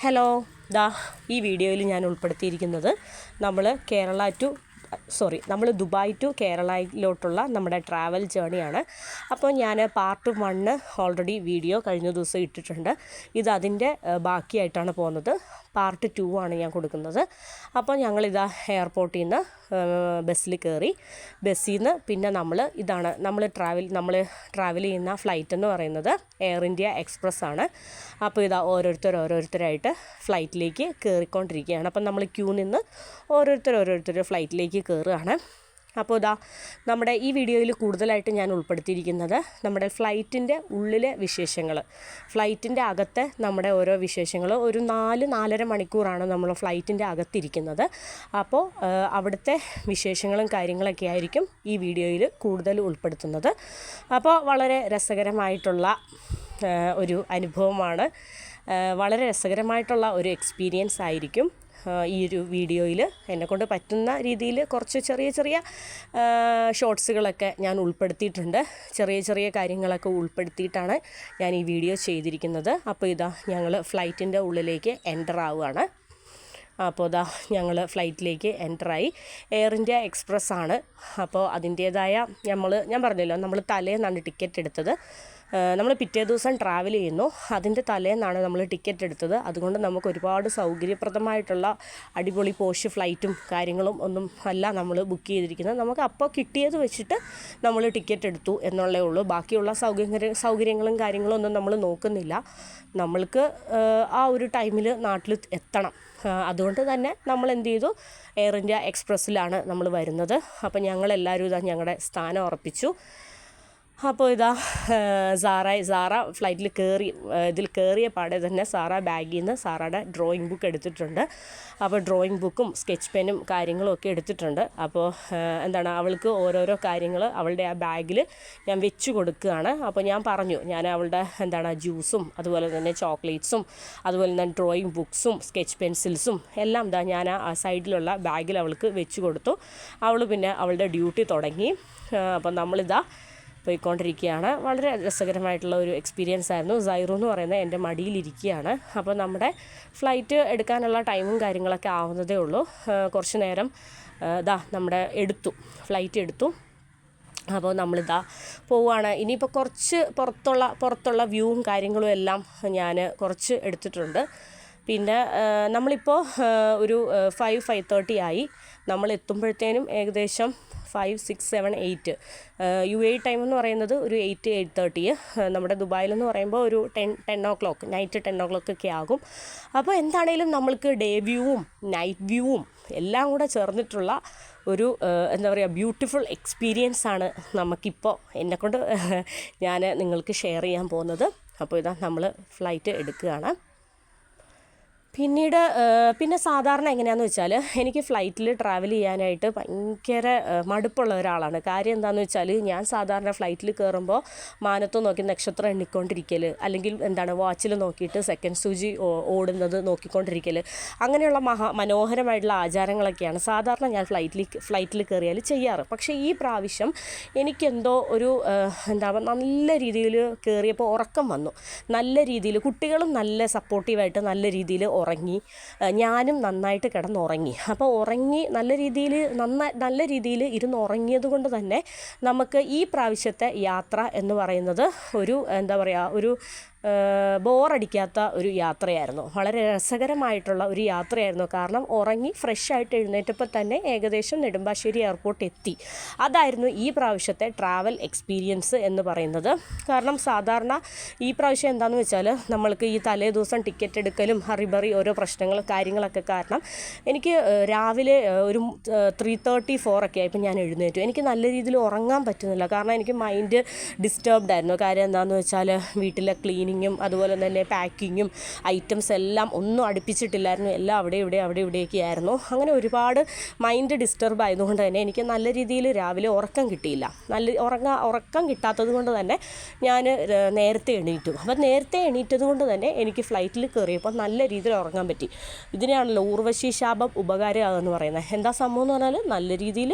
Hello, ഈ വീഡിയോയിൽ ഞാൻ ഉൾപ്പെടുത്തിയിരിക്കുന്നത് നമ്മൾ ദുബായ് ടു കേരളയിലോട്ടുള്ള നമ്മുടെ ട്രാവൽ ജേണിയാണ്. അപ്പോൾ ഞാൻ പാർട്ട് 1 ഓൾറെഡി വീഡിയോ കഴിഞ്ഞ ദിവസം ഇട്ടിട്ടുണ്ട്. ഇത് അതിൻ്റെ ബാക്കിയായിട്ടാണ് പോകുന്നത്. പാർട്ട് 2 ആണ് ഞാൻ കൊടുക്കുന്നത്. അപ്പോൾ ഞങ്ങളിതാ എയർപോർട്ടിൽ നിന്ന് ബസ്സിൽ കയറി. ബസ്സിൽ നിന്ന് പിന്നെ നമ്മൾ ട്രാവൽ ചെയ്യുന്ന ഫ്ലൈറ്റ് എന്ന് പറയുന്നത് എയർ ഇന്ത്യ എക്സ്പ്രസ് ആണ്. അപ്പോൾ ഇതാ ഓരോരുത്തരായിട്ട് ഫ്ലൈറ്റിലേക്ക് കയറിക്കൊണ്ടിരിക്കുകയാണ്. അപ്പം നമ്മൾ ക്യൂ നിന്ന് ഓരോരുത്തർ ഫ്ലൈറ്റിലേക്ക് കയറുകയാണ്. അപ്പോൾ നമ്മുടെ ഈ വീഡിയോയിൽ കൂടുതലായിട്ട് ഞാൻ ഉൾപ്പെടുത്തിയിരിക്കുന്നത് നമ്മുടെ ഫ്ലൈറ്റിൻ്റെ ഉള്ളിലെ വിശേഷങ്ങൾ, ഫ്ലൈറ്റിൻ്റെ അകത്തെ നമ്മുടെ ഓരോ വിശേഷങ്ങൾ. ഒരു 4-4.5 മണിക്കൂറാണ് നമ്മൾ ഫ്ലൈറ്റിൻ്റെ അകത്തിരിക്കുന്നത്. അപ്പോൾ അവിടുത്തെ വിശേഷങ്ങളും കാര്യങ്ങളൊക്കെ ആയിരിക്കും ഈ വീഡിയോയിൽ കൂടുതൽ ഉൾപ്പെടുത്തുന്നത്. അപ്പോൾ വളരെ രസകരമായിട്ടുള്ള ഒരു അനുഭവമാണ്, വളരെ രസകരമായിട്ടുള്ള ഒരു എക്സ്പീരിയൻസ് ആയിരിക്കും ഈ ഒരു വീഡിയോയിൽ. എന്നെക്കൊണ്ട് പറ്റുന്ന രീതിയിൽ കുറച്ച് ചെറിയ ഷോർട്സുകളൊക്കെ ഞാൻ ഉൾപ്പെടുത്തിയിട്ടുണ്ട്. ചെറിയ കാര്യങ്ങളൊക്കെ ഉൾപ്പെടുത്തിയിട്ടാണ് ഞാൻ ഈ വീഡിയോ ചെയ്തിരിക്കുന്നത്. അപ്പോൾ ഞങ്ങൾ ഫ്ലൈറ്റിൻ്റെ ഉള്ളിലേക്ക് എൻ്റർ ആവുകയാണ്. അപ്പോൾ ഞങ്ങൾ ഫ്ലൈറ്റിലേക്ക് എൻ്ററായി. എയർ ഇന്ത്യ എക്സ്പ്രസ് ആണ്. അപ്പോൾ അതിൻ്റേതായ ഞാൻ പറഞ്ഞല്ലോ, നമ്മൾ തലേന്നാണ് ടിക്കറ്റ് എടുത്തത്. നമ്മൾ പിറ്റേ ദിവസം ട്രാവൽ ചെയ്യുന്നു, അതിൻ്റെ തലേന്നാണ് നമ്മൾ ടിക്കറ്റ് എടുത്തത്. അതുകൊണ്ട് നമുക്ക് ഒരുപാട് സൗകര്യപ്രദമായിട്ടുള്ള അടിപൊളി പോഷ് ഫ്ലൈറ്റും കാര്യങ്ങളും ഒന്നും അല്ല നമ്മൾ ബുക്ക് ചെയ്തിരിക്കുന്നത്. നമുക്ക് അപ്പോൾ കിട്ടിയത് വെച്ചിട്ട് നമ്മൾ ടിക്കറ്റ് എടുത്തു എന്നുള്ളേ ഉള്ളൂ. ബാക്കിയുള്ള സൗകര്യങ്ങളും കാര്യങ്ങളും ഒന്നും നമ്മൾ നോക്കുന്നില്ല. നമ്മൾക്ക് ആ ഒരു ടൈമിൽ നാട്ടിൽ എത്തണം. അതുകൊണ്ട് തന്നെ നമ്മൾ എന്ത് ചെയ്തു, എയർ ഇന്ത്യ എക്സ്പ്രസ്സിലാണ് നമ്മൾ വരുന്നത്. അപ്പോൾ ഞങ്ങളെല്ലാവരും ഞങ്ങളുടെ സ്ഥാനം ഉറപ്പിച്ചു. അപ്പോൾ സാറ ഫ്ലൈറ്റിൽ കയറിയ പാടെ തന്നെ സാറ ബാഗിൽ നിന്ന് സാറയുടെ ഡ്രോയിങ് ബുക്ക് എടുത്തിട്ടുണ്ട്. അപ്പോൾ ഡ്രോയിങ് ബുക്കും സ്കെച്ച് പെന്നും കാര്യങ്ങളും ഒക്കെ എടുത്തിട്ടുണ്ട്. അപ്പോൾ അവൾക്ക് ഓരോരോ കാര്യങ്ങൾ അവളുടെ ആ ബാഗിൽ ഞാൻ വെച്ച് കൊടുക്കുകയാണ്. അപ്പോൾ ഞാൻ പറഞ്ഞു, ഞാൻ അവളുടെ ജ്യൂസും അതുപോലെ തന്നെ ചോക്ലേറ്റ്സും അതുപോലെ തന്നെ ഡ്രോയിങ് ബുക്സും സ്കെച്ച് പെൻസിൽസും എല്ലാം ഞാൻ ആ സൈഡിലുള്ള ബാഗിൽ അവൾക്ക് വെച്ച് കൊടുത്തു. അവൾ പിന്നെ അവളുടെ ഡ്യൂട്ടി തുടങ്ങി. അപ്പോൾ പോയിക്കൊണ്ടിരിക്കുകയാണ്. വളരെ രസകരമായിട്ടുള്ള ഒരു എക്സ്പീരിയൻസ് ആയിരുന്നു. സൈറു എന്ന് പറയുന്നത് എൻ്റെ മടിയിലിരിക്കുകയാണ്. അപ്പോൾ നമ്മുടെ ഫ്ലൈറ്റ് എടുക്കാനുള്ള ടൈമും കാര്യങ്ങളൊക്കെ ആവുന്നതേ ഉള്ളൂ. കുറച്ച് നേരം നമ്മുടെ ഫ്ലൈറ്റ് എടുത്തു. അപ്പോൾ പോവുകയാണ്. ഇനിയിപ്പോൾ കുറച്ച് പുറത്തുള്ള വ്യൂവും കാര്യങ്ങളും എല്ലാം ഞാൻ കുറച്ച് എടുത്തിട്ടുണ്ട്. പിന്നെ നമ്മളിപ്പോൾ ഒരു 5:30 ആയി. നമ്മൾ എത്തുമ്പോഴത്തേനും ഏകദേശം 5, 6, 7, 8 UAE ടൈം എന്ന് പറയുന്നത് ഒരു 8-8:30. നമ്മുടെ ദുബായിലെന്ന് പറയുമ്പോൾ ഒരു 10 o'clock, നൈറ്റ് 10 o'clock ഒക്കെ ആകും. അപ്പോൾ എന്താണേലും നമ്മൾക്ക് ഡേ വ്യൂവും നൈറ്റ് വ്യൂവും എല്ലാം കൂടെ ചേർന്നിട്ടുള്ള ഒരു ബ്യൂട്ടിഫുൾ എക്സ്പീരിയൻസ് ആണ് നമുക്കിപ്പോൾ എന്നെക്കൊണ്ട് ഞാൻ നിങ്ങൾക്ക് ഷെയർ ചെയ്യാൻ പോകുന്നത്. അപ്പോൾ നമ്മൾ ഫ്ലൈറ്റ് എടുക്കുകയാണ്. പിന്നെ സാധാരണ എങ്ങനെയാണെന്ന് വെച്ചാൽ, എനിക്ക് ഫ്ലൈറ്റിൽ ട്രാവൽ ചെയ്യാനായിട്ട് ഭയങ്കര മടുപ്പുള്ള ഒരാളാണ്. കാര്യം എന്താണെന്ന് വെച്ചാൽ, ഞാൻ സാധാരണ ഫ്ലൈറ്റിൽ കയറുമ്പോൾ മാനത്ത് നോക്കി നക്ഷത്രം എണ്ണിക്കൊണ്ടിരിക്കൽ, അല്ലെങ്കിൽ വാച്ചിൽ നോക്കിയിട്ട് സെക്കൻഡ് സൂചി ഓടുന്നത് നോക്കിക്കൊണ്ടിരിക്കൽ, അങ്ങനെയുള്ള മനോഹരമായിട്ടുള്ള ആചാരങ്ങളൊക്കെയാണ് സാധാരണ ഞാൻ ഫ്ലൈറ്റിൽ കയറിയാൽ ചെയ്യാറ്. പക്ഷേ ഈ പ്രാവശ്യം എനിക്കെന്തോ ഒരു നല്ല രീതിയിൽ കയറിയപ്പോൾ ഉറക്കം വന്നു. നല്ല രീതിയിൽ കുട്ടികളും നല്ല സപ്പോർട്ടീവായിട്ട് നല്ല രീതിയിൽ ഉറങ്ങി, ഞാനും നന്നായിട്ട് കിടന്നുറങ്ങി. അപ്പോൾ ഉറങ്ങി നല്ല രീതിയിൽ ഇരുന്ന് ഉറങ്ങിയത് കൊണ്ട് തന്നെ നമുക്ക് ഈ പ്രാവശ്യത്തെ യാത്ര എന്ന് പറയുന്നത് ഒരു ബോറടിക്കാത്ത ഒരു യാത്രയായിരുന്നു. വളരെ രസകരമായിട്ടുള്ള ഒരു യാത്രയായിരുന്നു. കാരണം ഉറങ്ങി ഫ്രഷായിട്ട് എഴുന്നേറ്റപ്പോൾ തന്നെ ഏകദേശം നെടുമ്പാശ്ശേരി എയർപോർട്ട് എത്തി. അതായിരുന്നു ഈ പ്രാവശ്യത്തെ ട്രാവൽ എക്സ്പീരിയൻസ് എന്ന് പറയുന്നത്. കാരണം സാധാരണ ഈ പ്രാവശ്യം എന്താണെന്ന് വെച്ചാൽ, നമ്മൾക്ക് ഈ തലേ ദിവസം ടിക്കറ്റ് എടുക്കലും ഹറിബറി ഓരോ കാര്യങ്ങളൊക്കെ കാരണം എനിക്ക് രാവിലെ ഒരു 3:34 ഒക്കെ ആയപ്പോൾ ഞാൻ എഴുന്നേറ്റു. എനിക്ക് നല്ല രീതിയിൽ ഉറങ്ങാൻ പറ്റുന്നില്ല. കാരണം എനിക്ക് മൈൻഡ് ഡിസ്റ്റർബ്ഡ് ആയിരുന്നു. കാര്യം എന്താണെന്ന് വെച്ചാൽ, വീട്ടിലെ ക്ലീനിങ്ങും അതുപോലെ തന്നെ പാക്കിങ്ങും ഐറ്റംസ് എല്ലാം ഒന്നും അടുപ്പിച്ചിട്ടില്ലായിരുന്നു. എല്ലാം അവിടെ ഇവിടെയൊക്കെ ആയിരുന്നു. അങ്ങനെ ഒരുപാട് മൈൻഡ് ഡിസ്റ്റർബ് ആയതുകൊണ്ട് തന്നെ എനിക്ക് നല്ല രീതിയിൽ രാവിലെ ഉറക്കം കിട്ടിയില്ല. ഉറക്കം കിട്ടാത്തത് കൊണ്ട് തന്നെ ഞാൻ നേരത്തെ എണീറ്റു. അപ്പം നേരത്തെ എണീറ്റത് കൊണ്ട് തന്നെ എനിക്ക് ഫ്ലൈറ്റിൽ കയറിയപ്പോൾ നല്ല രീതിയിൽ ഉറങ്ങാൻ പറ്റി. ഇതിനെയാണല്ലോ ഊർവശി ശാപം ഉപകാരമാകുമെന്ന് പറയുന്നത്. എന്താ സംഭവം എന്ന് പറഞ്ഞാൽ, നല്ല രീതിയിൽ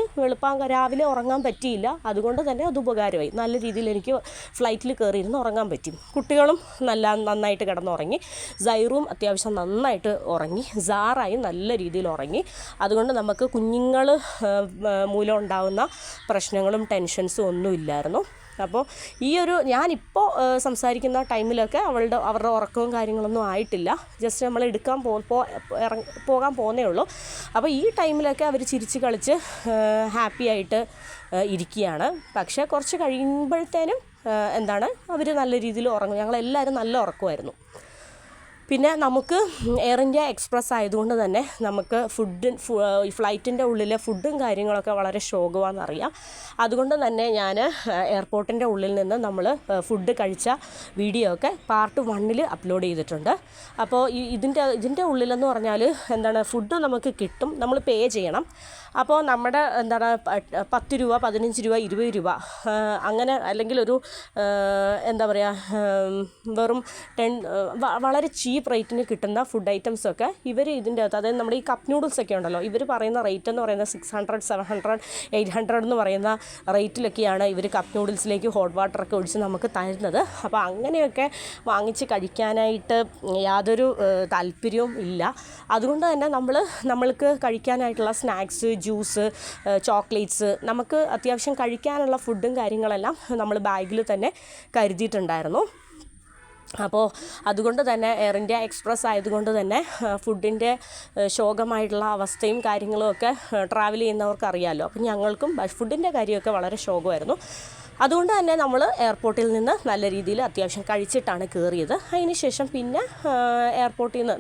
രാവിലെ ഉറങ്ങാൻ പറ്റിയില്ല. അതുകൊണ്ട് തന്നെ അത് ഉപകാരമായി. നല്ല രീതിയിൽ എനിക്ക് ഫ്ലൈറ്റിൽ കയറിയിരുന്ന് ഉറങ്ങാൻ പറ്റി. കുട്ടികളും നന്നായിട്ട് കിടന്നുറങ്ങി. സൈറും അത്യാവശ്യം നന്നായിട്ട് ഉറങ്ങി. സാറായും നല്ല രീതിയിൽ ഉറങ്ങി. അതുകൊണ്ട് നമുക്ക് കുഞ്ഞുങ്ങൾ മൂലം ഉണ്ടാകുന്ന പ്രശ്നങ്ങളും ടെൻഷൻസും ഒന്നുമില്ലായിരുന്നു. അപ്പോൾ ഞാനിപ്പോൾ സംസാരിക്കുന്ന ടൈമിലൊക്കെ അവരുടെ ഉറക്കവും കാര്യങ്ങളൊന്നും ആയിട്ടില്ല. ജസ്റ്റ് നമ്മൾ എടുക്കാൻ പോകാൻ പോകുന്നേ ഉള്ളൂ. അപ്പോൾ ഈ ടൈമിലൊക്കെ അവർ ചിരിച്ച് കളിച്ച് ഹാപ്പി ആയിട്ട് ഇരിക്കുകയാണ്. പക്ഷേ കുറച്ച് കഴിയുമ്പോഴത്തേനും അവർ നല്ല രീതിയിൽ ഉറങ്ങും. ഞങ്ങളെല്ലാവരും നല്ല ഉറക്കമായിരുന്നു. പിന്നെ നമുക്ക് എയർ ഇന്ത്യ എക്സ്പ്രസ് ആയതുകൊണ്ട് തന്നെ നമുക്ക് ഫ്ലൈറ്റിൻ്റെ ഉള്ളിലെ ഫുഡും കാര്യങ്ങളൊക്കെ വളരെ ശോകമാണെന്നറിയാം. അതുകൊണ്ട് തന്നെ ഞാൻ എയർപോർട്ടിൻ്റെ ഉള്ളിൽ നിന്ന് നമ്മൾ ഫുഡ് കഴിച്ച വീഡിയോ ഒക്കെ പാർട്ട് 1 അപ്ലോഡ് ചെയ്തിട്ടുണ്ട്. അപ്പോൾ ഇതിൻ്റെ ഉള്ളിലെന്ന് പറഞ്ഞാൽ ഫുഡ് നമുക്ക് കിട്ടും, നമ്മൾ പേ ചെയ്യണം. അപ്പോൾ നമ്മുടെ 10 രൂപ 15 രൂപ 20 രൂപ അങ്ങനെ, അല്ലെങ്കിൽ ഒരു വെറും വളരെ ചീപ്പ് റേറ്റിന് കിട്ടുന്ന ഫുഡ് ഐറ്റംസൊക്കെ ഇവർ ഇതിൻ്റെ അകത്ത്, അതായത് നമ്മുടെ ഈ കപ്പ് നൂഡിൽസൊക്കെ ഉണ്ടല്ലോ, ഇവർ പറയുന്ന റേറ്റ് എന്ന് പറയുന്നത് 600 700 800 എന്ന് പറയുന്ന റേറ്റിലൊക്കെയാണ് ഇവർ കപ്പ് നൂഡിൽസിലേക്ക് ഹോട്ട് വാട്ടറൊക്കെ ഒഴിച്ച് നമുക്ക് തരുന്നത്. അപ്പോൾ അങ്ങനെയൊക്കെ വാങ്ങിച്ച് കഴിക്കാനായിട്ട് യാതൊരു താല്പര്യവും ഇല്ല. അതുകൊണ്ട് തന്നെ നമ്മൾക്ക് കഴിക്കാനായിട്ടുള്ള സ്നാക്സ്, ജ്യൂസ്, ചോക്ലേറ്റ്സ്, നമുക്ക് അത്യാവശ്യം കഴിക്കാനുള്ള ഫുഡും കാര്യങ്ങളെല്ലാം നമ്മൾ ബാഗിൽ തന്നെ കരുതിയിട്ടുണ്ടായിരുന്നു. അപ്പോൾ അതുകൊണ്ട് തന്നെ എയർ ഇന്ത്യ എക്സ്പ്രസ് ആയതുകൊണ്ട് തന്നെ ഫുഡിൻ്റെ ശോകമായിട്ടുള്ള അവസ്ഥയും കാര്യങ്ങളുമൊക്കെ ട്രാവൽ ചെയ്യുന്നവർക്ക് അറിയാമല്ലോ. അപ്പം ഞങ്ങൾക്കും ഫുഡിൻ്റെ കാര്യമൊക്കെ വളരെ ശോകമായിരുന്നു. അതുകൊണ്ട് തന്നെ നമ്മൾ എയർപോർട്ടിൽ നിന്ന് നല്ല രീതിയിൽ അത്യാവശ്യം കഴിച്ചിട്ടാണ് കയറിയത്. അതിന് ശേഷം പിന്നെ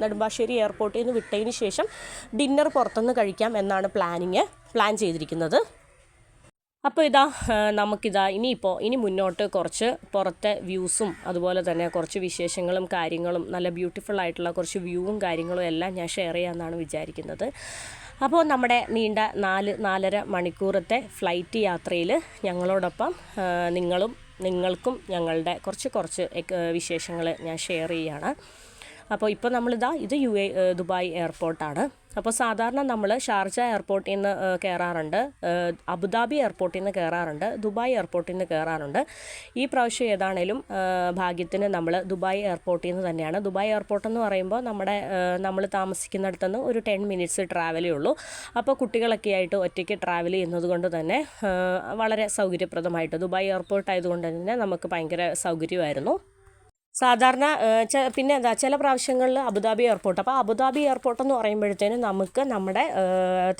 നെടുമ്പാശ്ശേരി എയർപോർട്ടിൽ നിന്ന് വിട്ടതിന് ശേഷം ഡിന്നർ പുറത്തുനിന്ന് കഴിക്കാം എന്നാണ് പ്ലാൻ ചെയ്തിരിക്കുന്നത്. അപ്പോൾ ഇനി മുന്നോട്ട് കുറച്ച് പുറത്തെ വ്യൂസും അതുപോലെ തന്നെ കുറച്ച് വിശേഷങ്ങളും കാര്യങ്ങളും നല്ല ബ്യൂട്ടിഫുൾ ആയിട്ടുള്ള കുറച്ച് വ്യൂവും കാര്യങ്ങളും എല്ലാം ഞാൻ ഷെയർ ചെയ്യാമെന്നാണ് വിചാരിക്കുന്നത്. അപ്പോൾ നമ്മുടെ നീണ്ട 4-4.5 മണിക്കൂറത്തെ ഫ്ലൈറ്റ് യാത്രയിൽ ഞങ്ങളോടൊപ്പം നിങ്ങൾക്കും ഞങ്ങളുടെ കുറച്ച് വിശേഷങ്ങൾ ഞാൻ ഷെയർ ചെയ്യുകയാണ്. അപ്പോൾ ഇപ്പോൾ ഇത് ദുബായ് എയർപോർട്ടാണ്. അപ്പോൾ സാധാരണ നമ്മൾ ഷാർജ എയർപോർട്ടിൽ നിന്ന് കയറാറുണ്ട്, അബുദാബി എയർപോർട്ടിൽ നിന്ന് കയറാറുണ്ട്, ദുബായ് എയർപോർട്ടിൽ നിന്ന് കയറാറുണ്ട്. ഈ പ്രാവശ്യം ഏതാണേലും ഭാഗ്യത്തിന് നമ്മൾ ദുബായ് എയർപോർട്ടിൽ നിന്ന് തന്നെയാണ്. ദുബായ് എയർപോർട്ട് എന്ന് പറയുമ്പോൾ നമ്മൾ താമസിക്കുന്നിടത്തുനിന്ന് ഒരു 10 മിനിറ്റ്സ് ട്രാവലേ ഉള്ളൂ. അപ്പോൾ കുട്ടികളൊക്കെ ആയിട്ട് ഒറ്റയ്ക്ക് ട്രാവൽ ചെയ്യുന്നത് കൊണ്ട് തന്നെ വളരെ സൗകര്യപ്രദമായിട്ട് ദുബായ് എയർപോർട്ട് ആയതുകൊണ്ട് തന്നെ നമുക്ക് ഭയങ്കര സൗകര്യമായിരുന്നു. സാധാരണ പിന്നെ ചില പ്രാവശ്യങ്ങളിൽ അബുദാബി എയർപോർട്ട്. അപ്പോൾ അബുദാബി എയർപോർട്ട് എന്ന് പറയുമ്പോഴത്തേനും നമുക്ക് നമ്മുടെ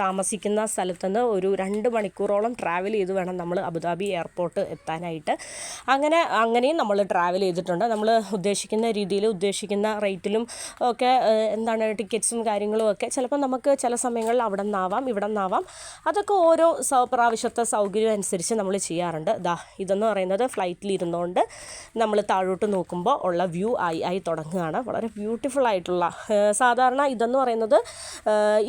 താമസിക്കുന്ന സ്ഥലത്തുനിന്ന് ഒരു 2 മണിക്കൂറോളം ട്രാവൽ ചെയ്ത് വേണം നമ്മൾ അബുദാബി എയർപോർട്ട് എത്താനായിട്ട്. അങ്ങനെയും നമ്മൾ ട്രാവൽ ചെയ്തിട്ടുണ്ട്. നമ്മൾ ഉദ്ദേശിക്കുന്ന രീതിയിൽ ഉദ്ദേശിക്കുന്ന റേറ്റിലും ഒക്കെ ടിക്കറ്റ്സും കാര്യങ്ങളും ഒക്കെ ചിലപ്പോൾ നമുക്ക് ചില സമയങ്ങളിൽ അവിടെ നിന്നാവാം ഇവിടെ നിന്നാവാം. അതൊക്കെ ഓരോ പ്രാവശ്യത്തെ സൗകര്യം അനുസരിച്ച് നമ്മൾ ചെയ്യാറുണ്ട്. ഇതെന്ന് പറയുന്നത് ഫ്ലൈറ്റിൽ ഇരുന്നുകൊണ്ട് നമ്മൾ താഴോട്ട് നോക്കുമ്പോൾ ഉള്ള വ്യൂ ആയി തുടങ്ങുകയാണ്. വളരെ ബ്യൂട്ടിഫുൾ ആയിട്ടുള്ള, സാധാരണ ഇതെന്ന് പറയുന്നത്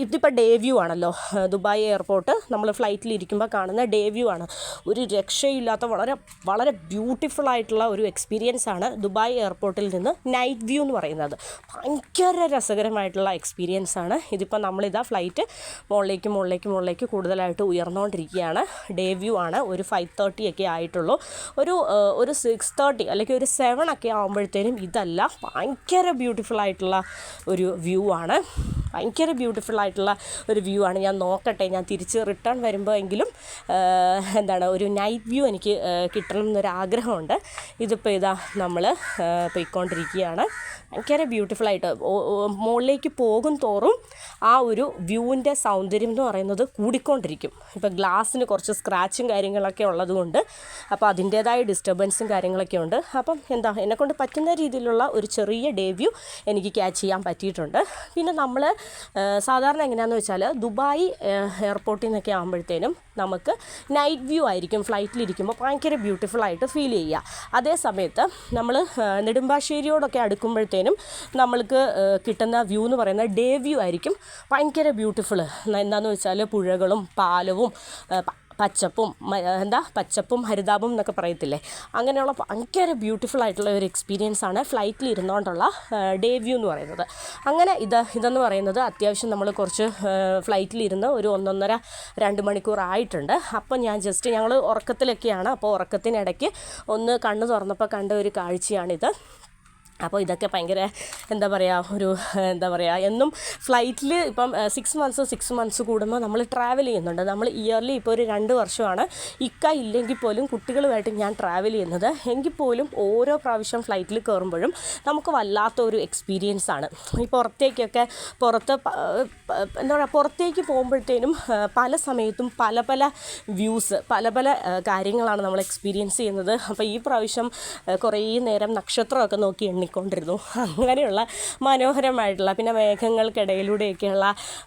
ഇതിപ്പോൾ ഡേ വ്യൂ ആണല്ലോ. ദുബായ് എയർപോർട്ട് നമ്മൾ ഫ്ലൈറ്റിലിരിക്കുമ്പോൾ കാണുന്ന ഡേ വ്യൂ ആണ്. ഒരു രക്ഷയില്ലാത്ത വളരെ വളരെ ബ്യൂട്ടിഫുൾ ആയിട്ടുള്ള ഒരു എക്സ്പീരിയൻസ് ആണ് ദുബായ് എയർപോർട്ടിൽ നിന്ന് നൈറ്റ് വ്യൂ എന്ന് പറയുന്നത്. ഭയങ്കര രസകരമായിട്ടുള്ള എക്സ്പീരിയൻസ് ആണ്. ഇതിപ്പോൾ ഫ്ലൈറ്റ് മുകളിലേക്ക് കൂടുതലായിട്ട് ഉയർന്നുകൊണ്ടിരിക്കുകയാണ്. ഡേ വ്യൂ ആണ്. ഒരു 5:30 ഒക്കെ ആയിട്ടുള്ളൂ. ഒരു 6:30 അല്ലെങ്കിൽ ഒരു 7 ഒക്കെ ആകുമ്പോഴത്തേനും ഇതല്ല, ഭയങ്കര ബ്യൂട്ടിഫുൾ ആയിട്ടുള്ള ഒരു വ്യൂ ആണ്. ഞാൻ നോക്കട്ടെ, ഞാൻ തിരിച്ച് റിട്ടേൺ വരുമ്പോൾ എങ്കിലും ഒരു നൈറ്റ് വ്യൂ എനിക്ക് കിട്ടണം എന്നൊരാഗ്രഹമുണ്ട്. ഇതിപ്പോൾ നമ്മൾ പോയിക്കൊണ്ടിരിക്കുകയാണ്. ഭയങ്കര ബ്യൂട്ടിഫുള്ളായിട്ട് മുകളിലേക്ക് പോകും തോറും ആ ഒരു വ്യൂവിൻ്റെ സൗന്ദര്യം എന്ന് പറയുന്നത് കൂടിക്കൊണ്ടിരിക്കും. ഇപ്പോൾ ഗ്ലാസ്സിന് കുറച്ച് സ്ക്രാച്ചും കാര്യങ്ങളൊക്കെ ഉള്ളതുകൊണ്ട് അപ്പോൾ അതിൻ്റേതായ ഡിസ്റ്റർബൻസും കാര്യങ്ങളൊക്കെ ഉണ്ട്. അപ്പം എന്നെക്കൊണ്ട് പറ്റുന്ന രീതിയിലുള്ള ഒരു ചെറിയ ഡേ വ്യൂ എനിക്ക് ക്യാച്ച് ചെയ്യാൻ പറ്റിയിട്ടുണ്ട്. പിന്നെ നമ്മൾ സാധാരണ എങ്ങനെയാണെന്ന് വെച്ചാൽ ദുബായ് എയർപോർട്ടിൽ നിന്നൊക്കെ ആകുമ്പോഴത്തേനും നമുക്ക് നൈറ്റ് വ്യൂ ആയിരിക്കും ഫ്ലൈറ്റിലിരിക്കുമ്പോൾ ഭയങ്കര ബ്യൂട്ടിഫുള്ളായിട്ട് ഫീൽ ചെയ്യുക. അതേ സമയത്ത് നമ്മൾ നെടുമ്പാശ്ശേരിയോടൊക്കെ അടുക്കുമ്പോഴത്തേനും നമ്മൾക്ക് കിട്ടുന്ന വ്യൂ എന്ന് പറയുന്നത് ഡേ വ്യൂ ആയിരിക്കും ഭയങ്കര ബ്യൂട്ടിഫുൾ. എന്താണെന്ന് വെച്ചാൽ പുഴകളും പാലവും പച്ചപ്പും ഹരിതാപം എന്നൊക്കെ പറയത്തില്ലേ, അങ്ങനെയുള്ള ഭയങ്കര ബ്യൂട്ടിഫുൾ ആയിട്ടുള്ള ഒരു എക്സ്പീരിയൻസ് ആണ് ഫ്ലൈറ്റിൽ ഇരുന്നുകൊണ്ടുള്ള ഡേ വ്യൂ എന്ന് പറയുന്നത്. അങ്ങനെ ഇതെന്ന് പറയുന്നത് അത്യാവശ്യം നമ്മൾ കുറച്ച് ഫ്ലൈറ്റിലിരുന്ന് ഒരു 1.5-2 മണിക്കൂർ ആയിട്ടുണ്ട്. അപ്പം ഞങ്ങൾ ഉറക്കത്തിലൊക്കെയാണ്. അപ്പോൾ ഉറക്കത്തിനിടയ്ക്ക് ഒന്ന് കണ്ണ് തുറന്നപ്പോൾ കണ്ട ഒരു കാഴ്ചയാണിത്. അപ്പോൾ ഇതൊക്കെ ഭയങ്കര എന്താ പറയുക എന്നും ഫ്ലൈറ്റിൽ ഇപ്പം 6 മന്ത്സ് കൂടുമ്പോൾ നമ്മൾ ട്രാവൽ ചെയ്യുന്നുണ്ട്. നമ്മൾ ഇയർലി ഇപ്പോൾ ഒരു 2 വർഷമാണ് ഇല്ലെങ്കിൽ പോലും കുട്ടികളുമായിട്ട് ഞാൻ ട്രാവൽ ചെയ്യുന്നത്. എങ്കിൽ പോലും ഓരോ പ്രാവശ്യം ഫ്ലൈറ്റിൽ കയറുമ്പോഴും നമുക്ക് വല്ലാത്തൊരു എക്സ്പീരിയൻസ് ആണ്. ഈ പുറത്തേക്ക് പോകുമ്പോഴത്തേനും പല സമയത്തും പല വ്യൂസ് പല കാര്യങ്ങളാണ് നമ്മൾ എക്സ്പീരിയൻസ് ചെയ്യുന്നത്. അപ്പോൾ ഈ പ്രാവശ്യം കുറേ നേരം നക്ഷത്രമൊക്കെ നോക്കി കൊണ്ടിരുന്നു. അങ്ങനെയുള്ള മനോഹരമായിട്ടുള്ള പിന്നെ മേഘങ്ങൾക്കിടയിലൂടെയൊക്കെയുള്ള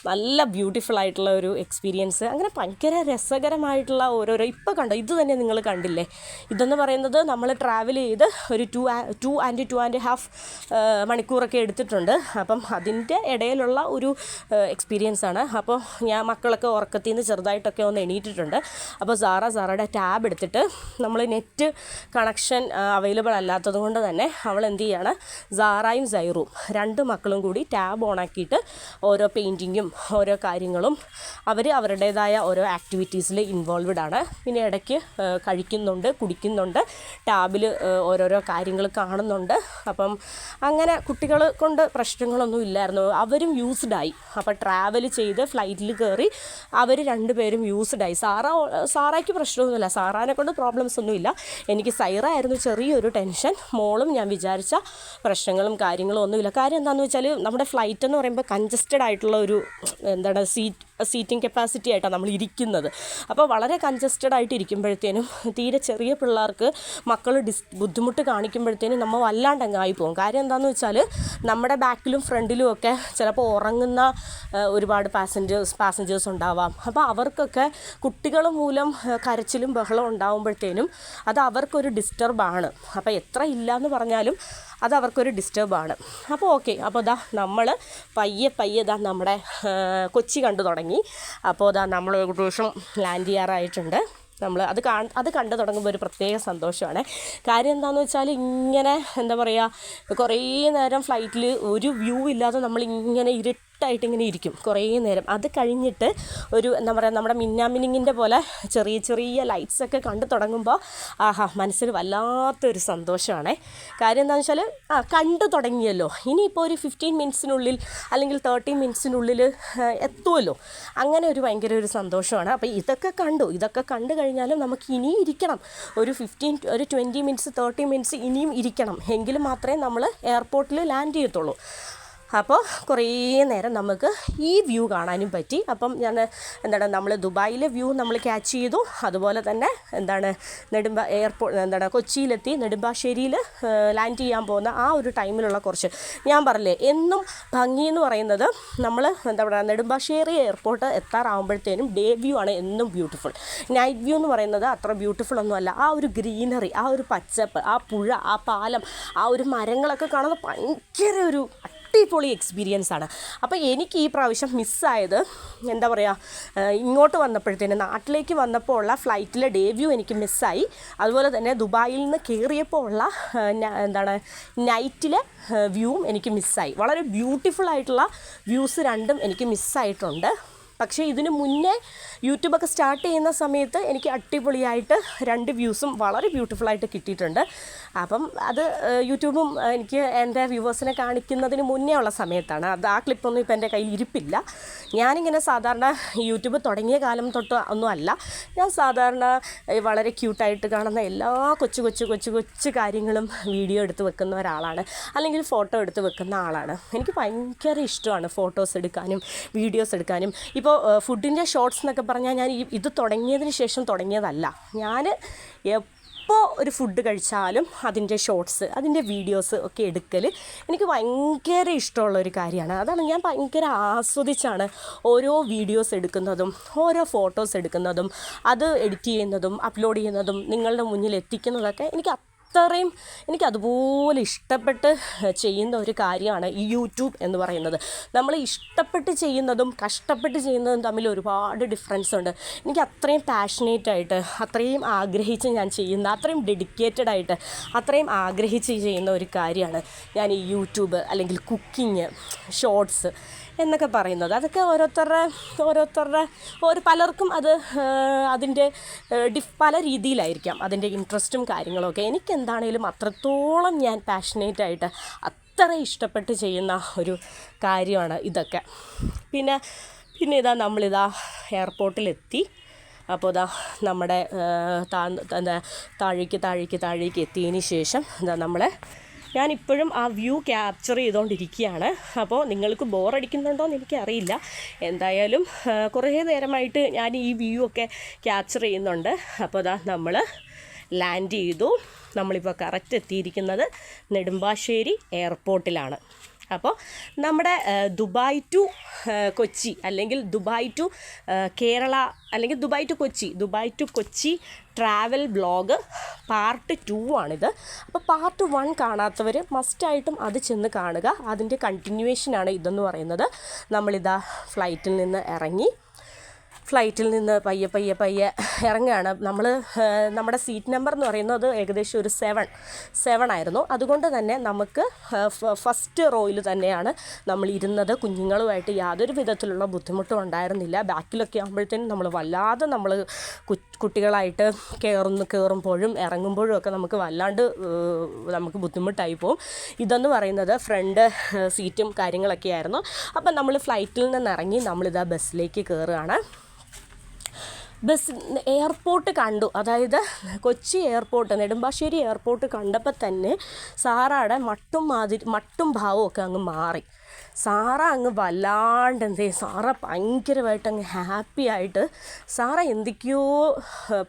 നല്ല ബ്യൂട്ടിഫുൾ ആയിട്ടുള്ള ഒരു എക്സ്പീരിയൻസ്. അങ്ങനെ ഭയങ്കര രസകരമായിട്ടുള്ള ഓരോരോ ഇപ്പോൾ കണ്ടോ ഇത് തന്നെ നിങ്ങൾ കണ്ടില്ലേ. ഇതെന്ന് പറയുന്നത് നമ്മൾ ട്രാവൽ ചെയ്ത് ഒരു 2.5 മണിക്കൂറൊക്കെ എടുത്തിട്ടുണ്ട്. അപ്പം അതിൻ്റെ ഇടയിലുള്ള ഒരു എക്സ്പീരിയൻസ് ആണ്. അപ്പോൾ മക്കളൊക്കെ ഉറക്കത്തിൽ നിന്ന് ചെറുതായിട്ടൊക്കെ ഒന്ന് എണീറ്റിട്ടുണ്ട്. അപ്പോൾ സാറയുടെ ടാബ് എടുത്തിട്ട് നമ്മൾ നെറ്റ് കണക്ഷൻ അവൈലബിൾ അല്ലാത്തത് കൊണ്ട് തന്നെ അവൾ എന്ത് ചെയ്യാണ്, സാറയും സൈറും 2 മക്കളും കൂടി ടാബ് ഓണാക്കിയിട്ട് ഓരോ പെയിൻറ്റിങ്ങും ഓരോ കാര്യങ്ങളും അവരുടേതായ ഓരോ ആക്ടിവിറ്റീസിൽ ഇൻവോൾവ്ഡ് ആണ്. പിന്നെ ഇടയ്ക്ക് കഴിക്കുന്നുണ്ട്, കുടിക്കുന്നുണ്ട്, ടാബിൽ ഓരോരോ കാര്യങ്ങൾ കാണുന്നുണ്ട്. അപ്പം അങ്ങനെ കുട്ടികൾ കൊണ്ട് പ്രശ്നങ്ങളൊന്നും ഇല്ലായിരുന്നു. അവരും യൂസ്ഡായി. അപ്പോൾ ട്രാവൽ ചെയ്ത് ഫ്ലൈറ്റിൽ കയറി അവർ 2 പേരും യൂസ്ഡായി. സാറയ്ക്ക് പ്രശ്നമൊന്നുമില്ല, സാറാനെ കൊണ്ട് പ്രോബ്ലംസ് ഒന്നുമില്ല. എനിക്ക് സൈറ ആയിരുന്നു ചെറിയൊരു ടെൻഷൻ. മോളും ഞാൻ വിചാരിച്ച പ്രശ്നങ്ങളും കാര്യങ്ങളും ഒന്നുമില്ല. കാര്യം എന്താണെന്ന് വെച്ചാൽ നമ്മുടെ ഫ്ലൈറ്റ് എന്ന് പറയുമ്പോൾ കൺജസ്റ്റഡ് ആയിട്ടുള്ള ഒരു സീറ്റിംഗ് കപ്പാസിറ്റി ആയിട്ടാണ് നമ്മൾ ഇരിക്കുന്നത്. അപ്പോൾ വളരെ കൺജസ്റ്റഡ് ആയിട്ട് ഇരിക്കുമ്പോഴത്തേനും തീരെ ചെറിയ പിള്ളേർക്ക് ബുദ്ധിമുട്ട് കാണിക്കുമ്പോഴത്തേനും നമ്മൾ വല്ലാണ്ടങ്ങായി പോകും. കാര്യം എന്താണെന്ന് വെച്ചാൽ നമ്മുടെ ബാക്കിലും ഫ്രണ്ടിലും ഒക്കെ ചിലപ്പോൾ ഉറങ്ങുന്ന ഒരുപാട് പാസഞ്ചേഴ്സ് ഉണ്ടാവാം. അപ്പോൾ അവർക്കൊക്കെ കുട്ടികൾ മൂലം കരച്ചിലും ബഹളം ഉണ്ടാകുമ്പോഴത്തേനും അത് അവർക്കൊരു ഡിസ്റ്റർബാണ്. അപ്പോൾ എത്ര ഇല്ലയെന്ന് പറഞ്ഞാലും അത് അവർക്കൊരു ഡിസ്റ്റർബാണ്. അപ്പോൾ ഓക്കെ, അപ്പോൾ നമ്മൾ പയ്യെ നമ്മുടെ കൊച്ചി കണ്ടു തുടങ്ങി. അപ്പോൾ നമ്മൾ ഏകദേശം ലാൻഡ് ചെയ്യാറായിട്ടുണ്ട്. നമ്മൾ അത് കണ്ടു തുടങ്ങുമ്പോൾ ഒരു പ്രത്യേക സന്തോഷമാണ്. കാര്യം എന്താണെന്ന് വെച്ചാൽ ഇങ്ങനെ എന്താ പറയുക, കുറേ നേരം ഫ്ലൈറ്റിൽ ഒരു വ്യൂ ഇല്ലാതെ നമ്മളിങ്ങനെ ഇങ്ങനെ ഇരിക്കും കുറേ നേരം. അത് കഴിഞ്ഞിട്ട് ഒരു എന്താ പറയുക, നമ്മുടെ മിന്നാമിനിങ്ങിൻ്റെ പോലെ ചെറിയ ലൈറ്റ്സൊക്കെ കണ്ടു തുടങ്ങുമ്പോൾ മനസ്സിന് വല്ലാത്തൊരു സന്തോഷമാണ്. കാര്യം എന്താണെന്ന് വെച്ചാൽ കണ്ടു തുടങ്ങിയല്ലോ, ഇനിയിപ്പോൾ ഒരു 15 മിനിറ്റ്സിനുള്ളിൽ അല്ലെങ്കിൽ 30 മിനിറ്റ്സിനുള്ളിൽ എത്തുമല്ലോ. അങ്ങനെ ഒരു ഭയങ്കര ഒരു സന്തോഷമാണ്. അപ്പോൾ ഇതൊക്കെ കണ്ടു കഴിഞ്ഞാലും നമുക്ക് ഇനിയും ഇരിക്കണം. ഒരു 20 മിനിറ്റ്സ് 30 മിനിറ്റ്സ് ഇനിയും ഇരിക്കണം. എങ്കിലും മാത്രമേ നമ്മൾ എയർപോർട്ടിൽ ലാൻഡ് ചെയ്യത്തുള്ളൂ. അപ്പോൾ കുറേ നേരം നമുക്ക് ഈ വ്യൂ കാണാനും പറ്റി. അപ്പം നമ്മൾ ദുബായിലെ വ്യൂ നമ്മൾ ക്യാച്ച് ചെയ്തു. അതുപോലെ തന്നെ കൊച്ചിയിലെത്തി നെടുമ്പാശ്ശേരിയിൽ ലാൻഡ് ചെയ്യാൻ പോകുന്ന ആ ഒരു ടൈമിലുള്ള കുറച്ച്, ഞാൻ പറഞ്ഞില്ലേ എന്നും ഭംഗി എന്ന് പറയുന്നത് നമ്മൾ നെടുമ്പാശ്ശേരി എയർപോർട്ട് എത്താറാകുമ്പോഴത്തേനും ഡേ വ്യൂ ആണ് എന്നും ബ്യൂട്ടിഫുൾ. നൈറ്റ് വ്യൂ എന്ന് പറയുന്നത് അത്ര ബ്യൂട്ടിഫുൾ ഒന്നുമല്ല. ആ ഒരു ഗ്രീനറി, ആ ഒരു പച്ചപ്പ്, ആ പുഴ, ആ പാലം, ആ ഒരു മരങ്ങളൊക്കെ കാണുന്നത് ഭയങ്കര ഒരു അടിപൊളി എക്സ്പീരിയൻസ് ആണ്. അപ്പോൾ എനിക്ക് ഈ പ്രാവശ്യം മിസ്സായത് എന്താ പറയുക, ഇങ്ങോട്ട് വന്നപ്പോഴത്തേന് നാട്ടിലേക്ക് വന്നപ്പോൾ ഉള്ള ഫ്ലൈറ്റിലെ ഡേ വ്യൂ എനിക്ക് മിസ്സായി. അതുപോലെ തന്നെ ദുബായിൽ നിന്ന് കയറിയപ്പോൾ ഉള്ള നൈറ്റിലെ വ്യൂവും എനിക്ക് മിസ്സായി. വളരെ ബ്യൂട്ടിഫുൾ ആയിട്ടുള്ള വ്യൂസ് രണ്ടും എനിക്ക് മിസ്സായിട്ടുണ്ട്. പക്ഷേ ഇതിന് മുന്നേ യൂട്യൂബൊക്കെ സ്റ്റാർട്ട് ചെയ്യുന്ന സമയത്ത് എനിക്ക് അടിപൊളിയായിട്ട് 2 വ്യൂസും വളരെ ബ്യൂട്ടിഫുള്ളായിട്ട് കിട്ടിയിട്ടുണ്ട്. അപ്പം അത് യൂട്യൂബും എനിക്ക് എൻ്റെ വ്യൂവേഴ്സിനെ കാണിക്കുന്നതിന് മുന്നേ ഉള്ള സമയത്താണ്. ആ ക്ലിപ്പൊന്നും ഇപ്പോൾ എൻ്റെ കയ്യിൽ ഇരിപ്പില്ല. ഞാനിങ്ങനെ സാധാരണ യൂട്യൂബ് തുടങ്ങിയ കാലം തൊട്ട് ഒന്നും അല്ല, ഞാൻ സാധാരണ വളരെ ക്യൂട്ടായിട്ട് കാണുന്ന എല്ലാ കൊച്ചു കാര്യങ്ങളും വീഡിയോ എടുത്ത് വെക്കുന്ന ഒരാളാണ്, അല്ലെങ്കിൽ ഫോട്ടോ എടുത്ത് വെക്കുന്ന ആളാണ്. എനിക്ക് ഭയങ്കര ഇഷ്ടമാണ് ഫോട്ടോസ് എടുക്കാനും വീഡിയോസ് എടുക്കാനും. ഇപ്പോൾ ഫുഡിൻ്റെ ഷോർട്സ് എന്നൊക്കെ പറഞ്ഞാൽ ഞാൻ ഇത് തുടങ്ങിയതിന് ശേഷം തുടങ്ങിയതല്ല. ഞാൻ എപ്പോൾ ഒരു ഫുഡ് കഴിച്ചാലും അതിൻ്റെ ഷോർട്സ്, അതിൻ്റെ വീഡിയോസ് ഒക്കെ എടുക്കൽ എനിക്ക് ഭയങ്കര ഇഷ്ടമുള്ളൊരു കാര്യമാണ്. അതാണ് ഞാൻ ഭയങ്കര ആസ്വദിച്ചാണ് ഓരോ വീഡിയോസ് എടുക്കുന്നതും ഓരോ ഫോട്ടോസ് എടുക്കുന്നതും അത് എഡിറ്റ് ചെയ്യുന്നതും അപ്ലോഡ് ചെയ്യുന്നതും നിങ്ങളുടെ മുന്നിൽ എത്തിക്കുന്നതൊക്കെ എനിക്ക് അതുപോലെ ഇഷ്ടപ്പെട്ട് ചെയ്യുന്ന ഒരു കാര്യമാണ് ഈ യൂട്യൂബ് എന്ന് പറയുന്നത്. നമ്മൾ ഇഷ്ടപ്പെട്ട് ചെയ്യുന്നതും കഷ്ടപ്പെട്ട് ചെയ്യുന്നതും തമ്മിൽ ഒരുപാട് ഡിഫറൻസ് ഉണ്ട്. എനിക്ക് അത്രയും പാഷനേറ്റായിട്ട്, അത്രയും ആഗ്രഹിച്ച് ഞാൻ ചെയ്യുന്ന, അത്രയും ഡെഡിക്കേറ്റഡ് ആയിട്ട്, അത്രയും ആഗ്രഹിച്ച് ചെയ്യുന്ന ഒരു കാര്യമാണ് ഞാൻ ഈ യൂട്യൂബ് അല്ലെങ്കിൽ കുക്കിങ്, ഷോർട്സ്. എന്നൊക്കെ പറയുന്നത്. അതൊക്കെ ഓരോരുത്തരുടെ പലർക്കും അത് അതിൻ്റെ പല രീതിയിലായിരിക്കാം അതിൻ്റെ ഇൻട്രസ്റ്റും കാര്യങ്ങളൊക്കെ. എനിക്കെന്താണേലും അത്രത്തോളം ഞാൻ പാഷനേറ്റായിട്ട് അത്ര ഇഷ്ടപ്പെട്ട് ചെയ്യുന്ന ഒരു കാര്യമാണ് ഇതൊക്കെ. പിന്നെ ഇതാ നമ്മളിതാ എയർപോർട്ടിലെത്തി. അപ്പോൾ ഇതാ നമ്മുടെ താഴേക്ക് എത്തിയതിന് ശേഷം ഇതാ ഞാനിപ്പോഴും ആ വ്യൂ ക്യാപ്ചർ ചെയ്തുകൊണ്ടിരിക്കുകയാണ്. അപ്പോൾ നിങ്ങൾക്ക് ബോറടിക്കുന്നുണ്ടോയെന്ന് എനിക്കറിയില്ല. എന്തായാലും കുറേ നേരമായിട്ട് ഞാൻ ഈ വ്യൂ ഒക്കെ ക്യാപ്ചർ ചെയ്യുന്നുണ്ട്. അപ്പോൾ ഇതാ നമ്മൾ ലാൻഡ് ചെയ്തു. നമ്മളിപ്പോൾ കറക്റ്റ് എത്തിയിരിക്കുന്നത് നെടുമ്പാശ്ശേരി എയർപോർട്ടിലാണ്. അപ്പോൾ നമ്മുടെ ദുബായ് ടു കൊച്ചി അല്ലെങ്കിൽ ദുബായ് ടു കേരള അല്ലെങ്കിൽ Dubai to Kochi travel blog part 2 ആണിത്. അപ്പോൾ പാർട്ട് 1 കാണാത്തവർ മസ്റ്റായിട്ടും അത് ചെന്ന് കാണുക. അതിൻ്റെ കണ്ടിന്യൂവേഷനാണ് ഇതെന്ന് പറയുന്നത്. നമ്മളിതാ ഫ്ലൈറ്റിൽ നിന്ന് പയ്യെ ഇറങ്ങുകയാണ്. നമ്മുടെ സീറ്റ് നമ്പർ എന്ന് പറയുന്നത് ഏകദേശം ഒരു 7 ആയിരുന്നു. അതുകൊണ്ട് തന്നെ നമുക്ക് ഫസ്റ്റ് റോയിൽ തന്നെയാണ് നമ്മൾ ഇരുന്നത്. കുഞ്ഞുങ്ങളുമായിട്ട് യാതൊരു വിധത്തിലുള്ള ബുദ്ധിമുട്ടും ഉണ്ടായിരുന്നില്ല. ബാക്കിലൊക്കെ ആകുമ്പോഴത്തേനും നമ്മൾ വല്ലാതെ കുട്ടികളായിട്ട് കയറുമ്പോഴും ഇറങ്ങുമ്പോഴും ഒക്കെ നമുക്ക് ബുദ്ധിമുട്ടായി പോകും. ഇതെന്ന് പറയുന്നത് ഫ്രണ്ട് സീറ്റും കാര്യങ്ങളൊക്കെ ആയിരുന്നു. അപ്പം നമ്മൾ ഫ്ലൈറ്റിൽ നിന്ന് ഇറങ്ങി നമ്മളിതാ ബസ്സിലേക്ക് കയറുകയാണ്. എയർപോർട്ട് കണ്ടു. അതായത് കൊച്ചി എയർപോർട്ട്, നെടുമ്പാശ്ശേരി എയർപോർട്ട് കണ്ടപ്പോൾ തന്നെ സാറയുടെ മട്ടും ഭാവമൊക്കെ അങ്ങ് മാറി. സാറ അങ്ങ് സാറ ഭയങ്കരമായിട്ട് അങ്ങ് ഹാപ്പി ആയിട്ട് സാറ എന്തൊക്കെയോ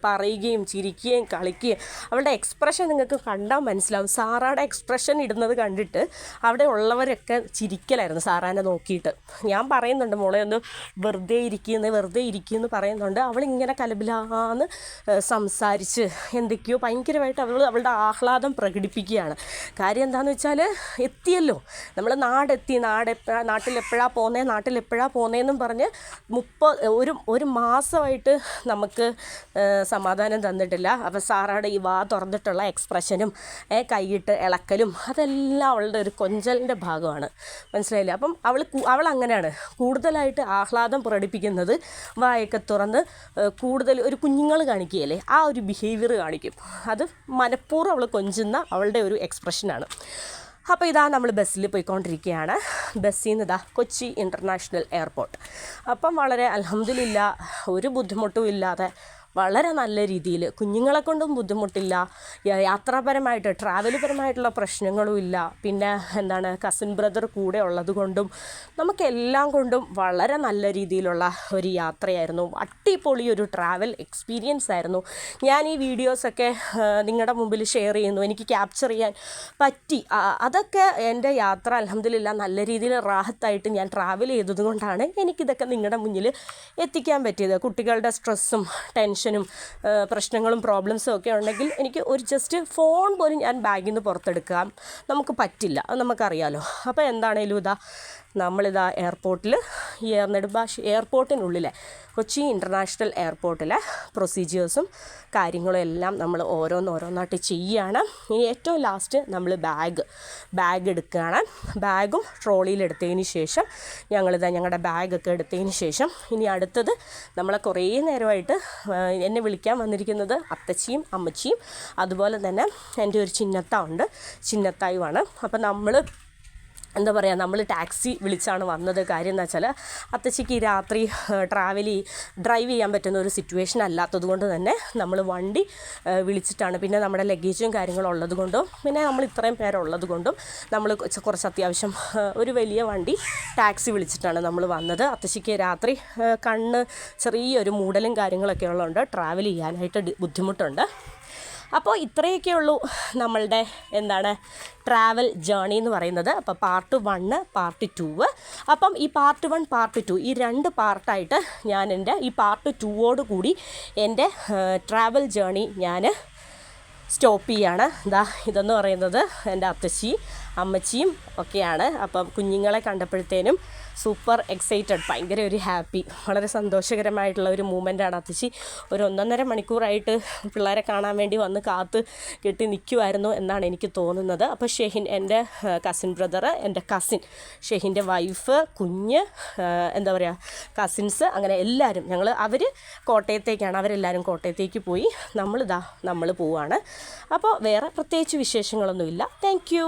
പറയുകയും ചിരിക്കുകയും കളിക്കുകയും, അവളുടെ എക്സ്പ്രഷൻ നിങ്ങൾക്ക് കണ്ടാൽ മനസ്സിലാവും. സാറയുടെ എക്സ്പ്രഷൻ ഇടുന്നത് കണ്ടിട്ട് അവിടെ ഉള്ളവരൊക്കെ ചിരിക്കലായിരുന്നു സാറാനെ നോക്കിയിട്ട്. ഞാൻ പറയുന്നുണ്ട് മോളെ ഒന്ന് വെറുതെ ഇരിക്കുമെന്ന് പറയുന്നുണ്ട്. അവളിങ്ങനെ കലബിലാന്ന് സംസാരിച്ച് എന്തൊക്കെയോ ഭയങ്കരമായിട്ട് അവളുടെ ആഹ്ലാദം പ്രകടിപ്പിക്കുകയാണ്. കാര്യം എന്താണെന്ന് വെച്ചാൽ എത്തിയല്ലോ, നമ്മൾ നാട്ടിലെപ്പോഴാണ് പോകുന്നതെന്നും പറഞ്ഞ് ഒരു മാസമായിട്ട് നമുക്ക് സമാധാനം തന്നിട്ടില്ല. അപ്പോൾ സാറയുടെ ഈ തുറന്നിട്ടുള്ള എക്സ്പ്രഷനും കൈയിട്ട് ഇളക്കലും അതെല്ലാം അവളുടെ ഒരു കൊഞ്ചലിൻ്റെ ഭാഗമാണ്. മനസ്സിലായില്ലേ? അപ്പം അവൾ അങ്ങനെയാണ് കൂടുതലായിട്ട് ആഹ്ലാദം പ്രകടിപ്പിക്കുന്നത്. വായൊക്കെ തുറന്ന് കൂടുതൽ ഒരു കുഞ്ഞുങ്ങൾ കാണിക്കുകയല്ലേ, ആ ഒരു ബിഹേവിയർ കാണിക്കും. അത് മനഃപൂർവ്വം അവൾ കൊഞ്ചുന്ന അവളുടെ ഒരു എക്സ്പ്രഷനാണ്. അപ്പോൾ ഇതാ നമ്മൾ ബസ്സിൽ പോയിക്കൊണ്ടിരിക്കുകയാണ്. ബസ്സിൽ നിന്ന് കൊച്ചി ഇൻ്റർനാഷണൽ എയർപോർട്ട്. അപ്പം വളരെ അൽഹംദുലില്ലാ ഒരു ബുദ്ധിമുട്ടും ഇല്ലാതെ വളരെ നല്ല രീതിയിൽ, കുഞ്ഞുങ്ങളെ കൊണ്ടും ബുദ്ധിമുട്ടില്ല, യാത്രാപരമായിട്ട് ട്രാവൽപരമായിട്ടുള്ള പ്രശ്നങ്ങളും ഇല്ല. പിന്നെ കസിൻ ബ്രദർ കൂടെ ഉള്ളത് കൊണ്ടും നമുക്കെല്ലാം കൊണ്ടും വളരെ നല്ല രീതിയിലുള്ള ഒരു യാത്രയായിരുന്നു. അടിപൊളി ഒരു ട്രാവൽ എക്സ്പീരിയൻസ് ആയിരുന്നു. ഞാൻ ഈ വീഡിയോസൊക്കെ നിങ്ങളുടെ മുമ്പിൽ ഷെയർ ചെയ്യുന്നു, എനിക്ക് ക്യാപ്ചർ ചെയ്യാൻ പറ്റി. അതൊക്കെ എൻ്റെ യാത്ര അൽഹംദുലില്ലാ നല്ല രീതിയിൽ റാഹത്തായിട്ട് ഞാൻ ട്രാവൽ ചെയ്തത് കൊണ്ടാണ് എനിക്കിതൊക്കെ നിങ്ങളുടെ മുന്നിൽ എത്തിക്കാൻ പറ്റിയത്. കുട്ടികളുടെ സ്ട്രെസ്സും ടെൻഷനും പ്രശ്നങ്ങളും പ്രോബ്ലംസും ഒക്കെ ഉണ്ടെങ്കിൽ എനിക്ക് ഒരു ജസ്റ്റ് ഫോൺ പോലും ഞാൻ ബാഗിൽ നിന്ന് പുറത്തെടുക്കാൻ നമുക്ക് പറ്റില്ല, അത് നമുക്കറിയാലോ. അപ്പോൾ എന്താണേലും നമ്മളിതാ എയർപോർട്ടിനുള്ളിലെ കൊച്ചി ഇൻ്റർനാഷണൽ എയർപോർട്ടിലെ പ്രൊസീജിയേഴ്സും കാര്യങ്ങളും എല്ലാം നമ്മൾ ഓരോന്നായിട്ട് ചെയ്യുകയാണ്. ഇനി ഏറ്റവും ലാസ്റ്റ് നമ്മൾ ബാഗ് എടുക്കുകയാണ്. ബാഗും ട്രോളിയിലെടുത്തതിന് ശേഷം ഞങ്ങളുടെ ബാഗൊക്കെ എടുത്തതിന് ശേഷം ഇനി അടുത്തത് നമ്മളെ കുറേ നേരമായിട്ട് എന്നെ വിളിക്കാൻ വന്നിരിക്കുന്നത് അത്തച്ചിയും അമ്മച്ചിയും അതുപോലെ തന്നെ എൻ്റെ ഒരു ചിന്നത്തായുമാണ്. അപ്പം നമ്മൾ ടാക്സി വിളിച്ചാണ് വന്നത്. കാര്യം എന്താ വെച്ചാൽ അത്തച്ചിക്ക് രാത്രി ഡ്രൈവ് ചെയ്യാൻ പറ്റുന്ന ഒരു സിറ്റുവേഷൻ അല്ലാത്തത് കൊണ്ട് തന്നെ നമ്മൾ വണ്ടി വിളിച്ചിട്ടാണ്. പിന്നെ നമ്മുടെ ലഗേജും കാര്യങ്ങളും ഉള്ളത് കൊണ്ടും പിന്നെ നമ്മൾ ഇത്രയും പേരുള്ളത് കൊണ്ടും നമ്മൾ കുറച്ച് അത്യാവശ്യം ഒരു വലിയ വണ്ടി ടാക്സി വിളിച്ചിട്ടാണ് നമ്മൾ വന്നത്. അത്തച്ചിക്ക് രാത്രി ചെറിയൊരു മൂടലും കാര്യങ്ങളൊക്കെ ഉള്ളതുകൊണ്ട് ട്രാവൽ ചെയ്യാനായിട്ട് ബുദ്ധിമുട്ടുണ്ട്. അപ്പോൾ ഇത്രയൊക്കെ ഉള്ളൂ നമ്മളുടെ ട്രാവൽ ജേണി എന്ന് പറയുന്നത്. അപ്പോൾ പാർട്ട് 1 പാർട്ട് 2. അപ്പം ഈ പാർട്ട് 1 പാർട്ട് 2 ഈ 2 പാർട്ടായിട്ട് ഞാൻ ഈ പാർട്ട് 2 കൂടി എൻ്റെ ട്രാവൽ ജേണി ഞാൻ സ്റ്റോപ്പ് ചെയ്യാണ്. ഇതെന്ന് പറയുന്നത് എൻ്റെ അത്തച്ചി, അമ്മച്ചിയും ഒക്കെയാണ്. അപ്പം കുഞ്ഞുങ്ങളെ കണ്ടപ്പോഴത്തേനും സൂപ്പർ എക്സൈറ്റഡ്, ഭയങ്കര ഒരു ഹാപ്പി, വളരെ സന്തോഷകരമായിട്ടുള്ള ഒരു മൂമെൻ്റാണ്. അത്തിച്ചി ഒരു 1.5 മണിക്കൂറായിട്ട് പിള്ളേരെ കാണാൻ വേണ്ടി വന്ന് കാത്ത് കെട്ടി നിൽക്കുമായിരുന്നു എന്നാണ് എനിക്ക് തോന്നുന്നത്. അപ്പോൾ ഷെഹിൻ, എൻ്റെ കസിൻ ബ്രദറ്, എൻ്റെ കസിൻ ഷെഹിൻ്റെ വൈഫ്, കുഞ്ഞ്, എന്താ പറയുക, കസിൻസ്, അങ്ങനെ എല്ലാവരും അവർ കോട്ടയത്തേക്കാണ്, അവരെല്ലാവരും കോട്ടയത്തേക്ക് പോയി. നമ്മൾ പോവാണ്. അപ്പോൾ വേറെ പ്രത്യേകിച്ച് വിശേഷങ്ങളൊന്നുമില്ല. Thank you.